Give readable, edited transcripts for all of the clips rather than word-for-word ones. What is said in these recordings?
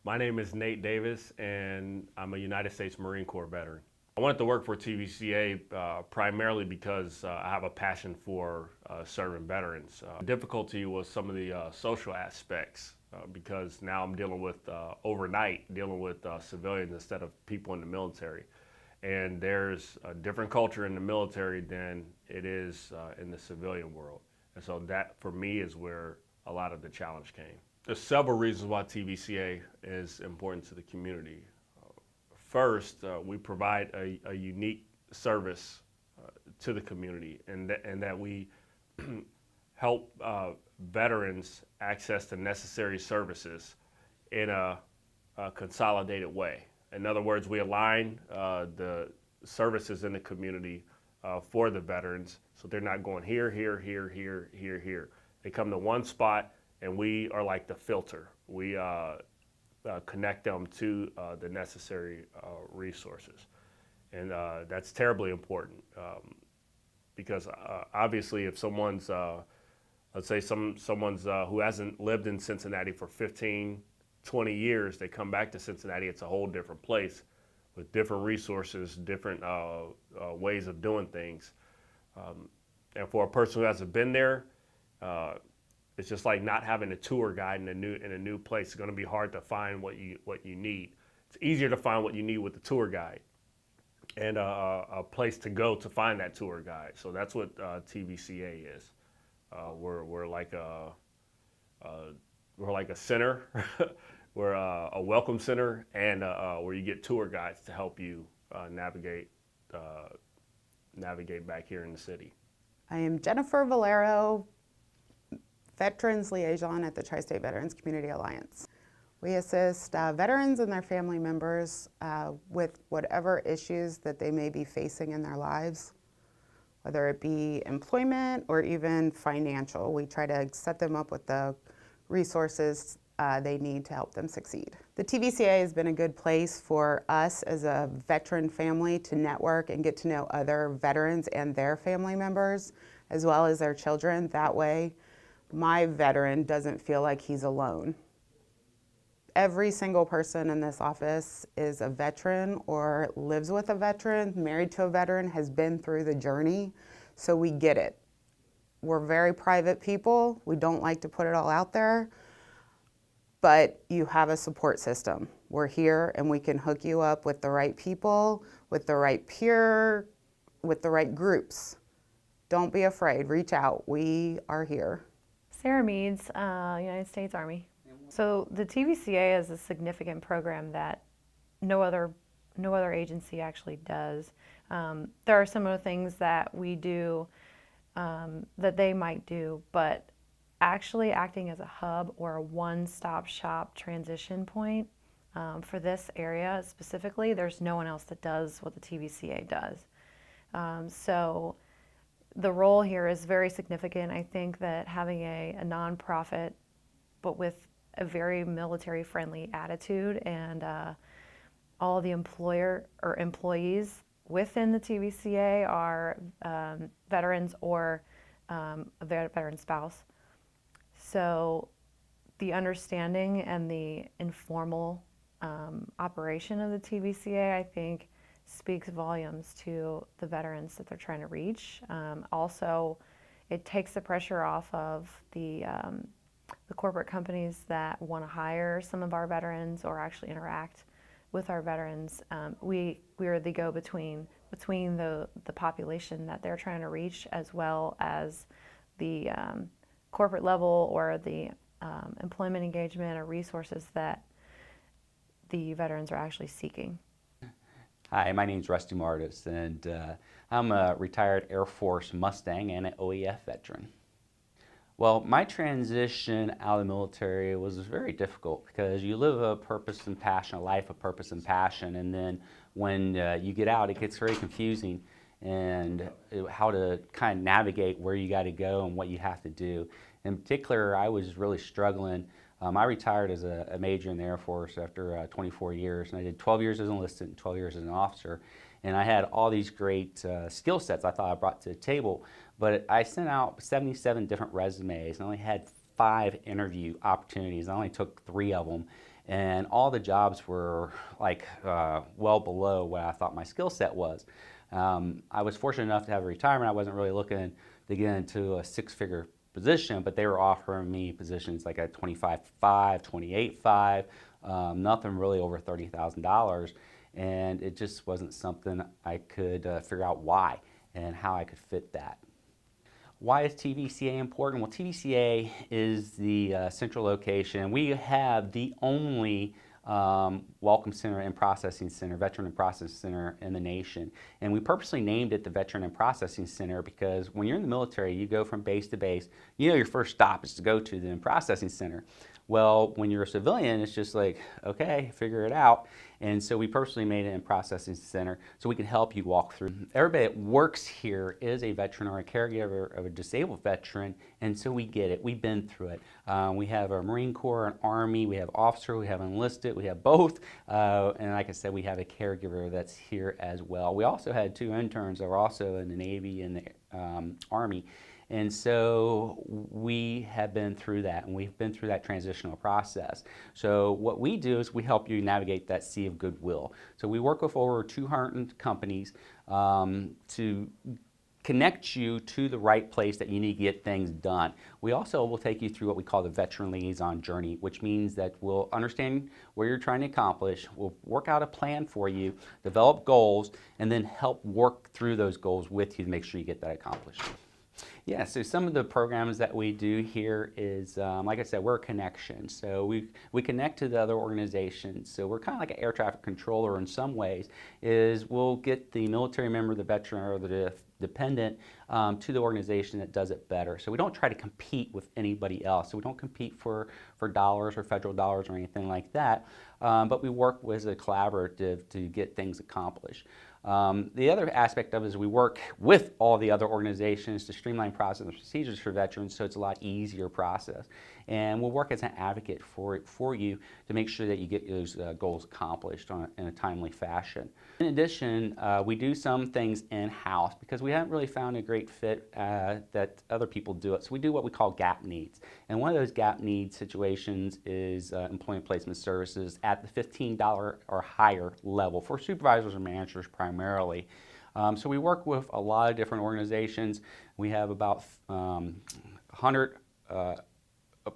My name is Nate Davis, and I'm a United States Marine Corps veteran. I wanted to work for TVCA primarily because I have a passion for serving veterans. Difficulty was some of the social aspects because now I'm dealing with dealing with civilians instead of people in the military. And there's a different culture in the military than it is in the civilian world. And so that, for me, is where a lot of the challenge came. There's several reasons why TVCA is important to the community. First, we provide a unique service to the community, and that we help veterans access the necessary services in a consolidated way. In other words, we align the services in the community for the veterans, so they're not going here, here, here, here, here, here. They come to one spot, and we are like the filter. We connect them to the necessary resources. And that's terribly important because obviously if someone's, let's say someone's who hasn't lived in Cincinnati for 15, 20 years, they come back to Cincinnati, it's a whole different place with different resources, different ways of doing things. And for a person who hasn't been there, it's just like not having a tour guide in a new place. It's going to be hard to find what you need. It's easier to find what you need with the tour guide and a place to go to find that tour guide. So that's what TVCA is. We're like a center. We're a welcome center, and where you get tour guides to help you navigate back here in the city. I am Jennifer Valero, Veterans Liaison at the Tri-State Veterans Community Alliance. We assist veterans and their family members with whatever issues that they may be facing in their lives, whether it be employment or even financial. We try to set them up with the resources they need to help them succeed. The TVCA has been a good place for us as a veteran family to network and get to know other veterans and their family members, as well as their children. That way, my veteran doesn't feel like he's alone. Every single person in this office is a veteran or lives with a veteran, married to a veteran, has been through the journey, so we get it. We're very private people. We don't like to put it all out there, but you have a support system. We're here and we can hook you up with the right people, with the right peer, with the right groups. Don't be afraid, reach out, we are here. Sarah Meads, United States Army. So the TVCA is a significant program that no other agency actually does. There are some of the things that we do that they might do, but actually acting as a hub or a one-stop shop transition point for this area specifically, there's no one else that does what the TVCA does. So the role here is very significant. I think that having a nonprofit, but with a very military-friendly attitude, and all the employees within the TVCA are veterans or a veteran spouse. So the understanding and the informal operation of the TVCA, I think, speaks volumes to the veterans that they're trying to reach. Also, it takes the pressure off of the corporate companies that want to hire some of our veterans or actually interact with our veterans. We are the go-between between the population that they're trying to reach, as well as the corporate level or the employment engagement or resources that the veterans are actually seeking. Hi, my name is Rusty Martis, and I'm a retired Air Force Mustang and an OEF veteran. Well, my transition out of the military was very difficult because you live a purpose and passion, a life of purpose and passion, and then when you get out, it gets very confusing and how to kind of navigate where you got to go and what you have to do. In particular, I was really struggling. I retired as a major in the Air Force after 24 years, and I did 12 years as an enlisted and 12 years as an officer. And I had all these great skill sets I thought I brought to the table, but I sent out 77 different resumes and only had 5 interview opportunities. I only took 3 of them. and all the jobs were like well below what I thought my skill set was. I was fortunate enough to have a retirement. I wasn't really looking to get into a six-figure position, but they were offering me positions like at 25.5, 28.5, nothing really over $30,000, and it just wasn't something I could figure out why and how I could fit that. Why is TVCA important? Well, TVCA is the central location. We have the only Welcome Center and Processing Center, Veteran and Processing Center in the nation. And we purposely named it the Veteran and Processing Center because when you're in the military, you go from base to base. You know your first stop is to go to the processing center. Well, when you're a civilian, it's just like, okay, figure it out. And so we personally made it in processing center so we can help you walk through. Everybody that works here is a veteran or a caregiver of a disabled veteran, and so we get it. We've been through it. We have a Marine Corps, an Army, we have officer, we have enlisted, we have both. And like I said, we have a caregiver that's here as well. We also had 2 interns that were also in the Navy and the Army. And so we have been through that, and we've been through that transitional process. So what we do is we help you navigate that sea of goodwill. So we work with over 200 companies to connect you to the right place that you need to get things done. We also will take you through what we call the Veteran Liaison Journey, which means that we'll understand where you're trying to accomplish, we'll work out a plan for you, develop goals, and then help work through those goals with you to make sure you get that accomplished. Yeah, so some of the programs that we do here is, like I said, we're a connection. So we connect to the other organizations. So we're kind of like an air traffic controller in some ways, is we'll get the military member, the veteran, or the dependent to the organization that does it better. So we don't try to compete with anybody else. So we don't compete for dollars or federal dollars or anything like that, but we work as a collaborative to get things accomplished. The other aspect of it is we work with all the other organizations to streamline process and procedures for veterans, so it's a lot easier process. And we'll work as an advocate for you to make sure that you get those goals accomplished in a timely fashion. In addition, we do some things in-house because we haven't really found a great fit that other people do it. So we do what we call gap needs. And one of those gap needs situations is employment placement services at the $15 or higher level for supervisors and managers primarily. So we work with a lot of different organizations. We have about 100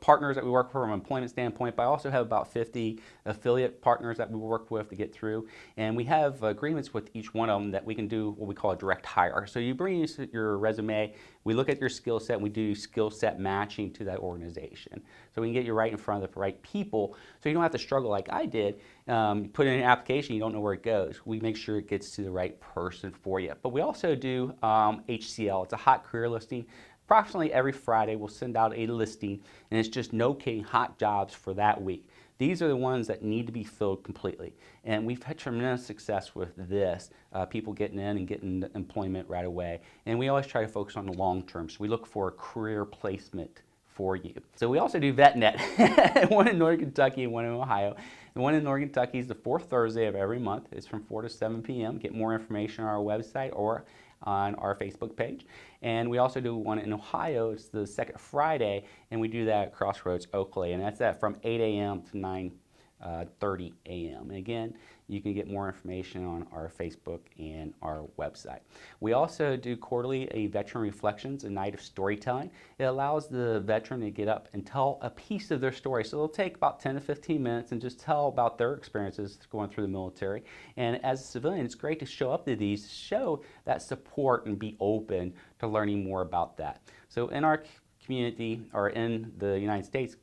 partners that we work for from an employment standpoint, but I also have about 50 affiliate partners that we work with to get through. And we have agreements with each one of them that we can do what we call a direct hire. So you bring your resume, we look at your skill set, and we do skill set matching to that organization. So we can get you right in front of the right people so you don't have to struggle like I did. You put in an application, you don't know where it goes. We make sure it gets to the right person for you. But we also do HCL, it's a hot career listing. Approximately every Friday, we'll send out a listing, and it's just no kidding hot jobs for that week. These are the ones that need to be filled completely. And we've had tremendous success with this, people getting in and getting employment right away. And we always try to focus on the long term, so we look for a career placement for you. So we also do VetNet, one in Northern Kentucky and one in Ohio. The one in Northern Kentucky is the 4th Thursday of every month. It's from 4 to 7 p.m. Get more information on our website or on our Facebook page. And we also do one in Ohio. It's the 2nd Friday, and we do that at Crossroads, Oakley, and that's from 8 a.m. to 9:30 a.m. And again, you can get more information on our Facebook and our website. We also do quarterly a Veteran Reflections, a night of storytelling. It allows the veteran to get up and tell a piece of their story. So it'll take about 10 to 15 minutes and just tell about their experiences going through the military. And as a civilian, it's great to show up to these, show that support and be open to learning more about that. So in our community, or in the United States,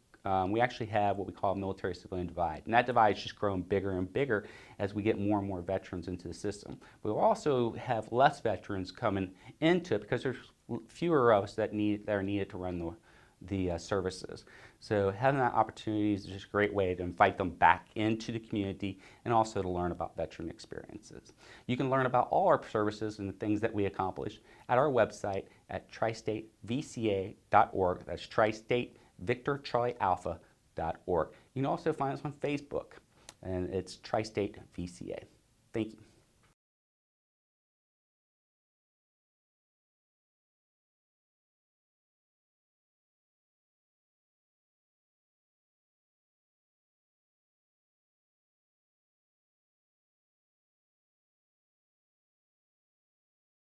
we actually have what we call a military-civilian divide. And that divide is just growing bigger and bigger as we get more and more veterans into the system. We'll also have less veterans coming into it because there's fewer of us that are needed to run the services. So having that opportunity is just a great way to invite them back into the community and also to learn about veteran experiences. You can learn about all our services and the things that we accomplish at our website at tristatevca.org. That's Tri-State Victor Charlie Alpha.org. You can also find us on Facebook, and it's Tri-State VCA. Thank you.